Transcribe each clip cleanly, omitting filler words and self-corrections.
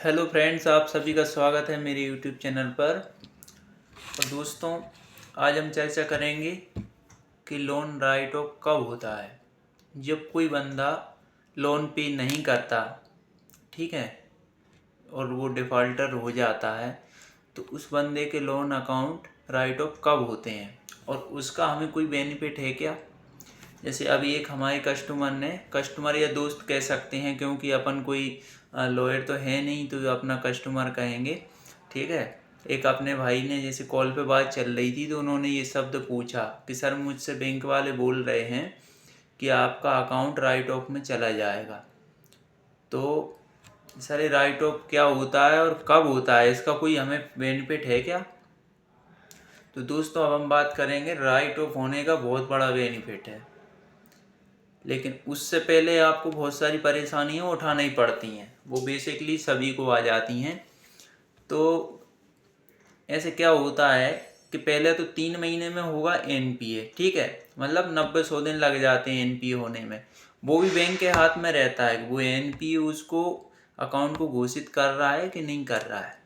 Hello friends, आप सभी का स्वागत है मेरे यूट्यूब चैनल पर। और दोस्तों, आज हम चर्चा करेंगे कि लोन राइट ऑफ कब होता है। जब कोई बंदा लोन पे नहीं करता, ठीक है, और वो डिफ़ॉल्टर हो जाता है, तो उस बंदे के लोन अकाउंट राइट ऑफ कब होते हैं और उसका हमें कोई बेनिफिट है क्या। जैसे अभी एक हमारे कस्टमर या दोस्त कह सकते हैं, क्योंकि अपन कोई लॉयर तो है नहीं, तो अपना कस्टमर कहेंगे, ठीक है। एक अपने भाई ने जैसे कॉल पे बात चल रही थी, तो उन्होंने ये शब्द पूछा कि सर, मुझसे बैंक वाले बोल रहे हैं कि आपका अकाउंट राइट ऑफ में चला जाएगा। तो सर, ये राइट ऑफ क्या होता है और कब होता है, इसका कोई हमें बेनिफिट है क्या। तो दोस्तों, अब हम बात करेंगे, राइट ऑफ होने का बहुत बड़ा बेनिफिट है, लेकिन उससे पहले आपको बहुत सारी परेशानियाँ उठानी पड़ती हैं। वो बेसिकली सभी को आ जाती हैं। तो ऐसे क्या होता है कि पहले तो 3 महीने में होगा एनपीए, ठीक है, मतलब 90-100 दिन लग जाते हैं एनपीए होने में। वो भी बैंक के हाथ में रहता है कि वो एनपीए उसको अकाउंट को घोषित कर रहा है कि नहीं कर रहा है।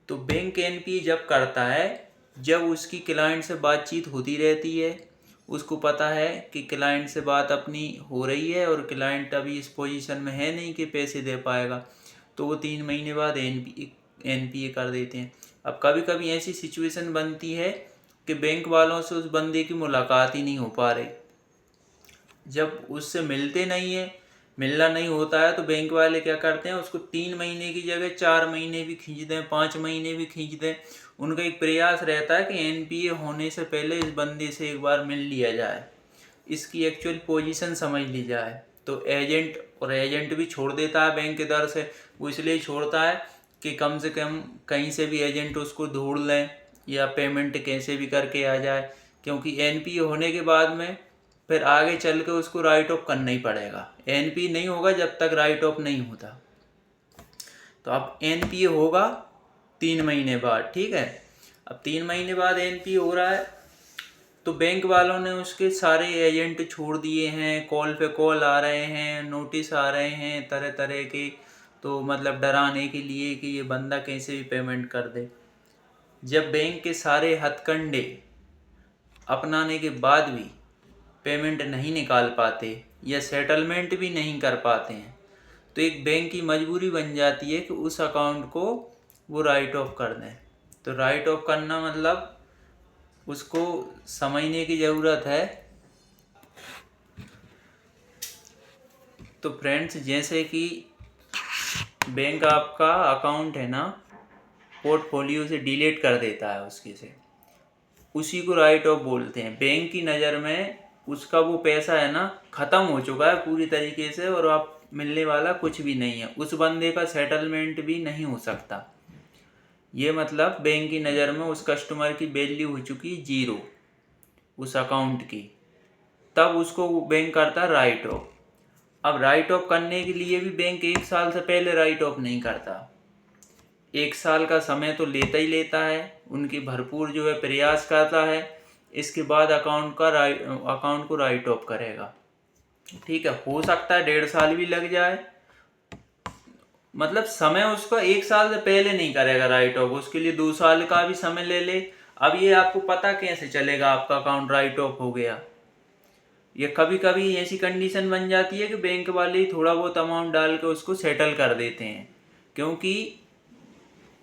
तो बैंक एनपीए जब करता है, जब उसकी क्लाइंट से बातचीत होती रहती है, उसको पता है कि क्लाइंट से बात अपनी हो रही है और क्लाइंट अभी इस पोजीशन में है नहीं कि पैसे दे पाएगा, तो वो 3 महीने बाद एनपीए कर देते हैं। अब कभी कभी ऐसी सिचुएशन बनती है कि बैंक वालों से उस बंदे की मुलाकात ही नहीं हो पा रही। जब उससे मिलना नहीं होता है, तो बैंक वाले क्या करते हैं, उसको 3 महीने की जगह 4 महीने भी खींच दें, 5 महीने भी खींच दें। उनका एक प्रयास रहता है कि एनपीए होने से पहले इस बंदे से एक बार मिल लिया जाए, इसकी एक्चुअल पोजीशन समझ ली जाए। तो एजेंट भी छोड़ देता है बैंक के दर से। वो इसलिए छोड़ता है कि कम से कम कहीं से भी एजेंट उसको ढूंढ लें या पेमेंट कैसे भी करके आ जाए, क्योंकि एनपीए होने के बाद में फिर आगे चल के उसको राइट ऑफ करना ही पड़ेगा। एनपीए नहीं होगा जब तक राइट ऑफ नहीं होता। तो अब एनपीए होगा 3 महीने बाद, ठीक है। अब 3 महीने बाद एनपीए हो रहा है, तो बैंक वालों ने उसके सारे एजेंट छोड़ दिए हैं, कॉल पे कॉल आ रहे हैं, नोटिस आ रहे हैं तरह तरह के, तो मतलब डराने के लिए कि ये बंदा कैसे भी पेमेंट कर दे। जब बैंक के सारे हथकंडे अपनाने के बाद भी पेमेंट नहीं निकाल पाते या सेटलमेंट भी नहीं कर पाते हैं, तो एक बैंक की मजबूरी बन जाती है कि उस अकाउंट को वो राइट ऑफ कर दें। तो राइट ऑफ करना मतलब उसको समझने की ज़रूरत है। तो फ्रेंड्स, जैसे कि बैंक आपका अकाउंट है ना, पोर्टफोलियो से डिलीट कर देता है उसके से, उसी को राइट ऑफ बोलते हैं। बैंक की नज़र में उसका वो पैसा है ना, ख़त्म हो चुका है पूरी तरीके से, और आप मिलने वाला कुछ भी नहीं है, उस बंदे का सेटलमेंट भी नहीं हो सकता। ये मतलब बैंक की नज़र में उस कस्टमर की वैल्यू हो चुकी जीरो उस अकाउंट की। तब उसको बैंक करता है राइट ऑफ। अब राइट ऑफ करने के लिए भी बैंक 1 साल से पहले राइट ऑफ नहीं करता। 1 साल का समय तो लेता ही लेता है, उनकी भरपूर जो है प्रयास करता है, इसके बाद अकाउंट को राइट ऑफ करेगा, ठीक है। हो सकता है 1.5 साल भी लग जाए, मतलब समय उसका 1 साल से पहले नहीं करेगा राइट ऑफ, उसके लिए 2 साल का भी समय ले ले। अब ये आपको पता कैसे चलेगा आपका अकाउंट राइट ऑफ हो गया। ये कभी कभी ऐसी कंडीशन बन जाती है कि बैंक वाले थोड़ा बहुत अमाउंट डाल के उसको सेटल कर देते हैं, क्योंकि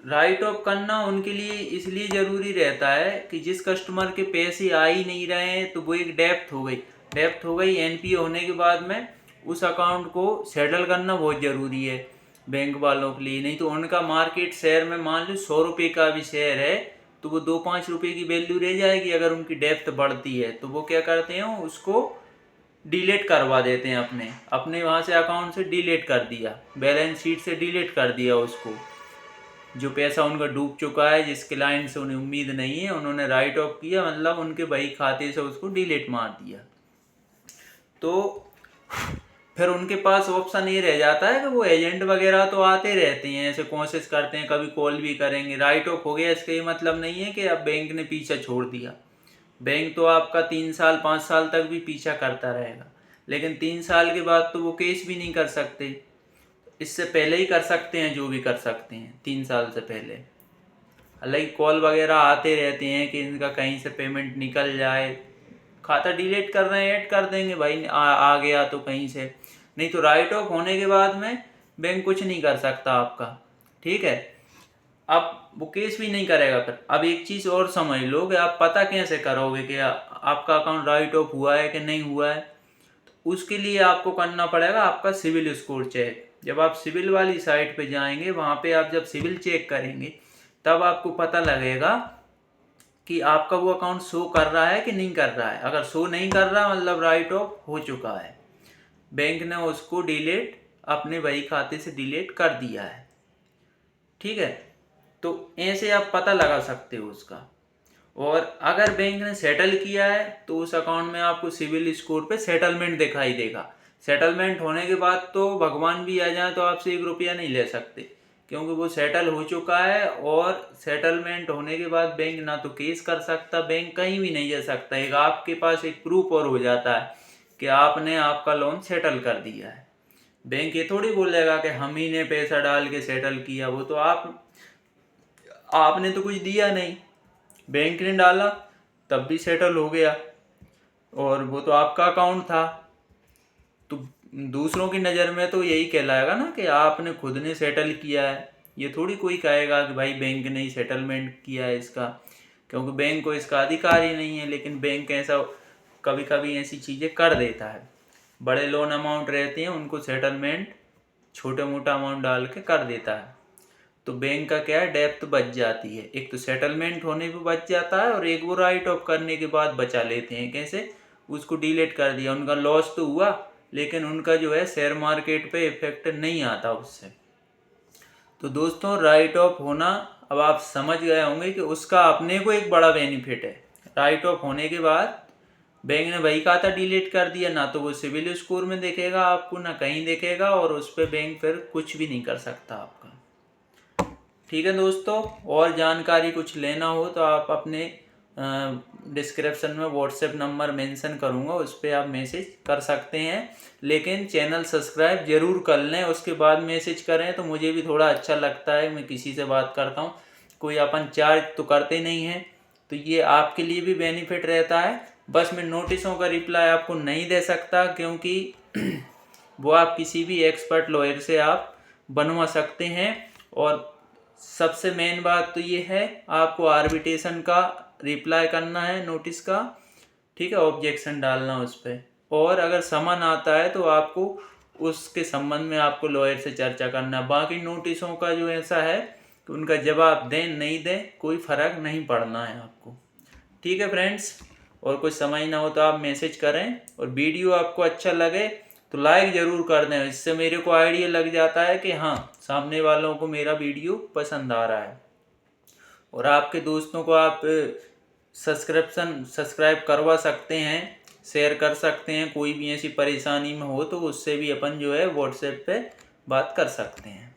राइट ऑफ करना उनके लिए इसलिए ज़रूरी रहता है कि जिस कस्टमर के पैसे आ ही नहीं रहे हैं, तो वो एक डेप्थ हो गई एनपीए होने के बाद में उस अकाउंट को सेटल करना बहुत ज़रूरी है बैंक वालों के लिए। नहीं तो उनका मार्केट शेयर में मान लो 100 रुपये का भी शेयर है, तो वो 2-5 रुपये की वैल्यू रह जाएगी अगर उनकी डेप्थ बढ़ती है। तो वो क्या करते हैं, उसको डिलीट करवा देते हैं, अपने अपने वहाँ से अकाउंट से डिलीट कर दिया, बैलेंस शीट से डिलीट कर दिया उसको। जो पैसा उनका डूब चुका है, जिस क्लाइंट से उन्हें उम्मीद नहीं है, उन्होंने राइट ऑफ किया, मतलब उनके बही खाते से उसको डिलीट मार दिया। तो फिर उनके पास ऑप्शन ये रह जाता है कि वो एजेंट वगैरह तो आते रहते हैं, ऐसे कोशिश करते हैं, कभी कॉल भी करेंगे। राइट ऑफ हो गया इसका ये मतलब नहीं है कि अब बैंक ने पीछा छोड़ दिया। बैंक तो आपका 3 साल 5 साल तक भी पीछा करता रहेगा, लेकिन 3 साल के बाद तो वो केस भी नहीं कर सकते। इससे पहले ही कर सकते हैं, जो भी कर सकते हैं 3 साल से पहले। हालांकि कॉल वगैरह आते रहते हैं कि इनका कहीं से पेमेंट निकल जाए, खाता डिलीट कर रहे हैं, ऐड कर देंगे भाई, आ गया तो कहीं से, नहीं तो राइट ऑफ होने के बाद में बैंक कुछ नहीं कर सकता आपका। ठीक है, अब वो केस भी नहीं करेगा फिर। अब एक चीज़ और समझ लो कि आप पता कैसे करोगे कि आपका अकाउंट राइट ऑफ हुआ है कि नहीं हुआ है। तो उसके लिए आपको करना पड़ेगा आपका सिविल स्कोर चेक। जब आप सिविल वाली साइट पे जाएंगे, वहाँ पे आप जब सिविल चेक करेंगे तब आपको पता लगेगा कि आपका वो अकाउंट शो कर रहा है कि नहीं कर रहा है। अगर शो नहीं कर रहा मतलब राइट ऑफ हो चुका है, बैंक ने उसको डिलीट अपने वही खाते से डिलीट कर दिया है। ठीक है, तो ऐसे आप पता लगा सकते हो उसका। और अगर बैंक ने सेटल किया है तो उस अकाउंट में आपको सिविल स्कोर पे सेटलमेंट दिखाई देगा। सेटलमेंट होने के बाद तो भगवान भी आ जाए तो आपसे 1 रुपया नहीं ले सकते, क्योंकि वो सेटल हो चुका है। और सेटलमेंट होने के बाद बैंक ना तो केस कर सकता, बैंक कहीं भी नहीं जा सकता। एक आपके पास एक प्रूफ और हो जाता है कि आपने आपका लोन सेटल कर दिया है। बैंक ये थोड़ी बोलेगा कि हम ही ने पैसा डाल के सेटल किया, वो तो आपने तो कुछ दिया नहीं, बैंक ने डाला तब भी सेटल हो गया, और वो तो आपका अकाउंट था। तो दूसरों की नज़र में तो यही कहलाएगा ना कि आपने खुद ने सेटल किया है। ये थोड़ी कोई कहेगा कि भाई बैंक ने ही सेटलमेंट किया है इसका, क्योंकि बैंक को इसका अधिकार ही नहीं है। लेकिन बैंक ऐसा कभी कभी ऐसी चीज़ें कर देता है। बड़े लोन अमाउंट रहते हैं उनको सेटलमेंट छोटे मोटा अमाउंट डाल के कर देता है। तो बैंक का क्या है, डेप्थ बच जाती है। एक तो सेटलमेंट होने पे बच जाता है, और एक वो राइट ऑफ करने के बाद बचा लेते हैं। कैसे, उसको डिलीट कर दिया, उनका लॉस तो हुआ लेकिन उनका जो है शेयर मार्केट पे इफेक्ट नहीं आता उससे। तो दोस्तों, राइट ऑफ होना अब आप समझ गए होंगे कि उसका अपने को एक बड़ा बेनिफिट है। राइट ऑफ होने के बाद बैंक ने वही खाता डिलीट कर दिया, ना तो वो सिविल स्कोर में देखेगा आपको, ना कहीं देखेगा, और उस पर बैंक फिर कुछ भी नहीं कर सकता आपका। ठीक है दोस्तों, और जानकारी कुछ लेना हो तो आप अपने डिस्क्रिप्शन में व्हाट्सएप नंबर मेंशन करूँगा, उस पर आप मैसेज कर सकते हैं। लेकिन चैनल सब्सक्राइब ज़रूर कर लें, उसके बाद मैसेज करें तो मुझे भी थोड़ा अच्छा लगता है। मैं किसी से बात करता हूँ, कोई अपन चार्ज तो करते नहीं हैं, तो ये आपके लिए भी बेनिफिट रहता है। बस मैं नोटिसों का रिप्लाई आपको नहीं दे सकता, क्योंकि वो आप किसी भी एक्सपर्ट लॉयर से आप बनवा सकते हैं। और सबसे मेन बात तो ये है, आपको आर्बिट्रेशन का रिप्लाई करना है नोटिस का। ठीक है, ऑब्जेक्शन डालना उस पर, और अगर समन आता है तो आपको उसके संबंध में आपको लॉयर से चर्चा करना है। बाकी नोटिसों का जो ऐसा है कि उनका जवाब दें नहीं दें कोई फ़र्क नहीं पड़ना है आपको। ठीक है फ्रेंड्स, और कुछ समझ ना हो तो आप मैसेज करें। और वीडियो आपको अच्छा लगे तो लाइक ज़रूर कर दें, इससे मेरे को आइडिया लग जाता है कि हाँ, सामने वालों को मेरा वीडियो पसंद आ रहा है। और आपके दोस्तों को आप सब्सक्राइब करवा सकते हैं, शेयर कर सकते हैं। कोई भी ऐसी परेशानी में हो तो उससे भी अपन जो है व्हाट्सएप पे बात कर सकते हैं।